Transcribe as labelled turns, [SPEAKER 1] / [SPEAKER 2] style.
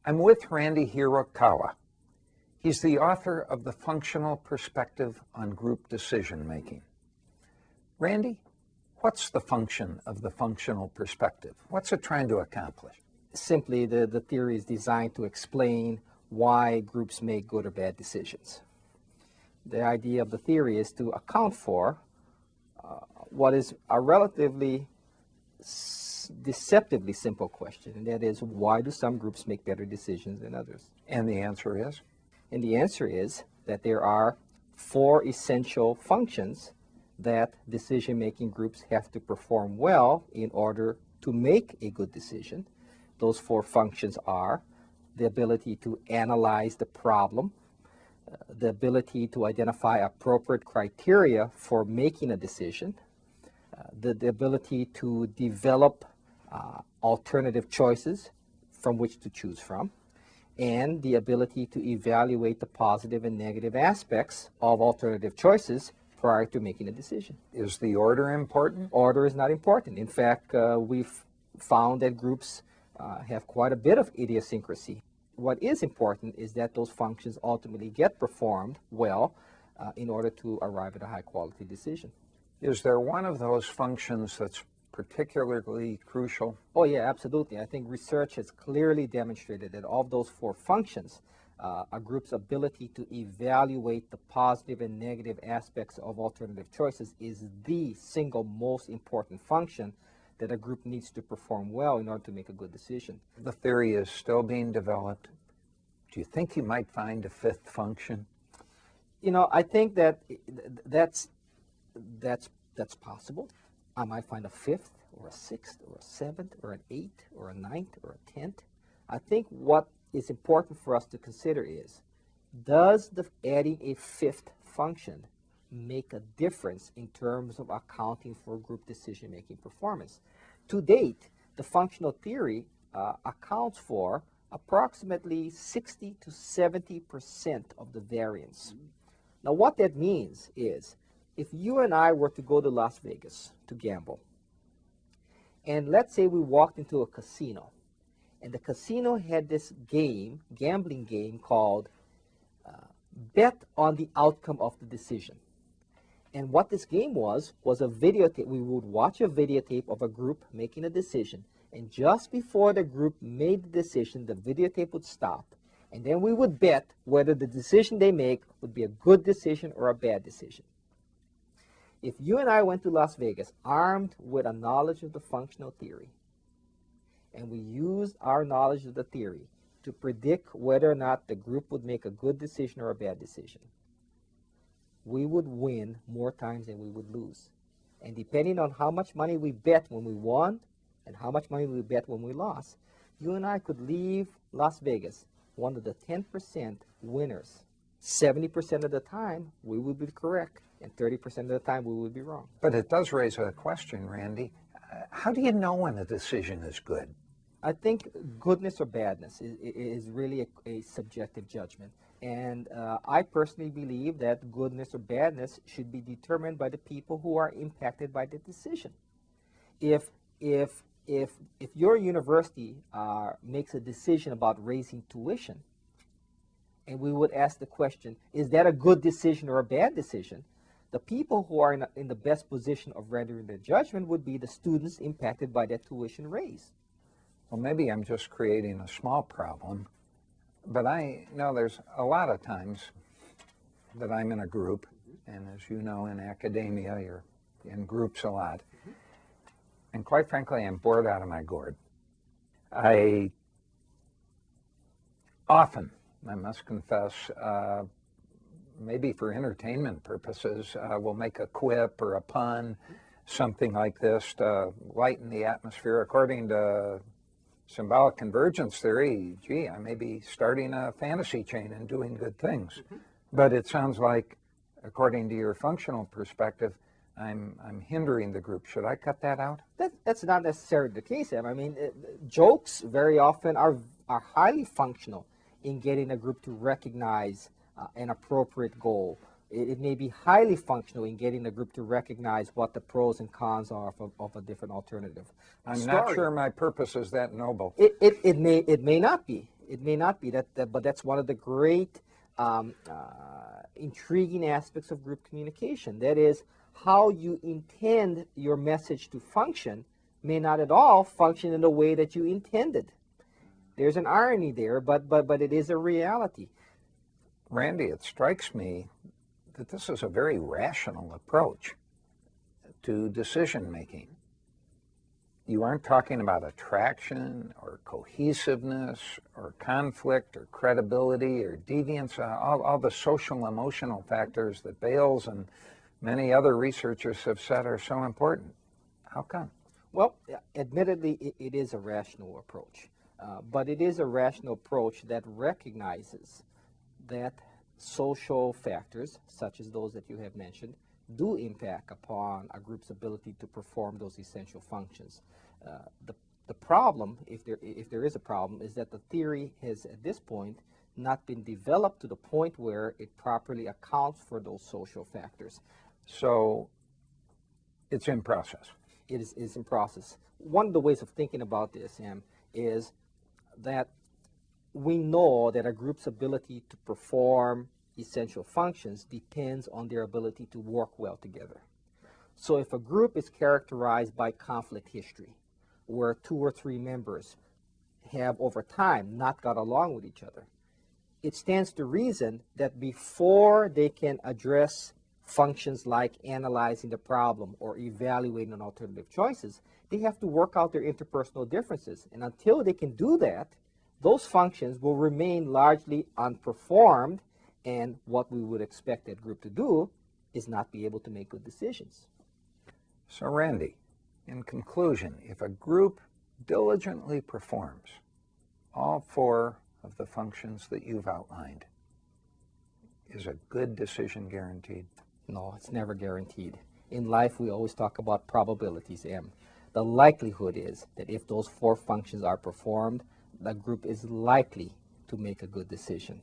[SPEAKER 1] I'm with Randy Hirokawa. He's the author of The Functional Perspective on Group Decision Making. Randy, what's the function of the functional perspective? What's it trying to accomplish?
[SPEAKER 2] Simply, the theory is designed to explain why groups make good or bad decisions. The idea of the theory is to account for what is a relatively deceptively simple question, and that is, why do some groups make better decisions than others?
[SPEAKER 1] And the answer is?
[SPEAKER 2] And the answer is that there are four essential functions that decision-making groups have to perform well in order to make a good decision. Those four functions are the ability to analyze the problem, the ability to identify appropriate criteria for making a decision, the ability to develop alternative choices from which to choose from, and the ability to evaluate the positive and negative aspects of alternative choices prior to making a decision.
[SPEAKER 1] Is the order important?
[SPEAKER 2] Order is not important. In fact, we've found that groups have quite a bit of idiosyncrasy. What is important is that those functions ultimately get performed well in order to arrive at a high-quality decision.
[SPEAKER 1] Is there one of those functions that's particularly crucial?
[SPEAKER 2] Oh, yeah, absolutely. I think research has clearly demonstrated that of those four functions, a group's ability to evaluate the positive and negative aspects of alternative choices is the single most important function that a group needs to perform well in order to make a good decision.
[SPEAKER 1] The theory is still being developed. Do you think you might find a fifth function?
[SPEAKER 2] You know, I think that that's possible. I might find a fifth or a sixth or a seventh or an eighth or a ninth or a 10th. I think what is important for us to consider is, does adding a fifth function make a difference in terms of accounting for group decision-making performance? To date, the functional theory accounts for approximately 60 to 70% of the variance. Now, what that means is, if you and I were to go to Las Vegas to gamble, and let's say we walked into a casino, and the casino had this gambling game called Bet on the Outcome of the Decision. And what this game was a videotape. We would watch a videotape of a group making a decision, and just before the group made the decision, the videotape would stop, and then we would bet whether the decision they make would be a good decision or a bad decision. If you and I went to Las Vegas armed with a knowledge of the functional theory, and we used our knowledge of the theory to predict whether or not the group would make a good decision or a bad decision, we would win more times than we would lose. And depending on how much money we bet when we won and how much money we bet when we lost, you and I could leave Las Vegas one of the 10% winners. 70% of the time, we would be correct, and 30% of the time, we would be wrong.
[SPEAKER 1] But it does raise a question, Randy. How do you know when a decision is good?
[SPEAKER 2] I think goodness or badness is really a subjective judgment. And I personally believe that goodness or badness should be determined by the people who are impacted by the decision. If your university makes a decision about raising tuition, and we would ask the question, is that a good decision or a bad decision? The people who are in the best position of rendering their judgment would be the students impacted by that tuition raise.
[SPEAKER 1] Well, maybe I'm just creating a small problem, but I know there's a lot of times that I'm in a group, and as you know, in academia, you're in groups a lot. And quite frankly, I'm bored out of my gourd. I often, I must confess, maybe for entertainment purposes, we'll make a quip or a pun, something like this to lighten the atmosphere. According to symbolic convergence theory, gee, I may be starting a fantasy chain and doing good things. But it sounds like, according to your functional perspective, I'm hindering the group. Should I cut that out?
[SPEAKER 2] That's not necessarily the case, Em. I mean, jokes very often are highly functional in getting a group to recognize an appropriate goal. It may be highly functional in getting a group to recognize what the pros and cons are of a different alternative.
[SPEAKER 1] I'm not sure my purpose is that noble.
[SPEAKER 2] It may not be. It may not be but that's one of the great intriguing aspects of group communication. That is, how you intend your message to function may not at all function in the way that you intended. There's an irony there, but it is a reality.
[SPEAKER 1] Randy, it strikes me that this is a very rational approach to decision making. You aren't talking about attraction or cohesiveness or conflict or credibility or deviance, all the social emotional factors that Bales and many other researchers have said are so important. How come?
[SPEAKER 2] Well, admittedly, it is a rational approach, but it is a rational approach that recognizes that social factors, such as those that you have mentioned, do impact upon a group's ability to perform those essential functions. The problem, if there is a problem, is that the theory has, at this point, not been developed to the point where it properly accounts for those social factors.
[SPEAKER 1] So it's in process.
[SPEAKER 2] It is in process. One of the ways of thinking about this, Sam, is that we know that a group's ability to perform essential functions depends on their ability to work well together. So if a group is characterized by conflict history, where 2 or 3 members have over time not got along with each other, it stands to reason that before they can address functions like analyzing the problem or evaluating alternative choices, they have to work out their interpersonal differences. And until they can do that, those functions will remain largely unperformed, and what we would expect that group to do is not be able to make good decisions.
[SPEAKER 1] So Randy, in conclusion, if a group diligently performs all 4 of the functions that you've outlined, is a good decision guaranteed?
[SPEAKER 2] No, it's never guaranteed. In life, we always talk about probabilities, M. The likelihood is that if those 4 functions are performed, the group is likely to make a good decision.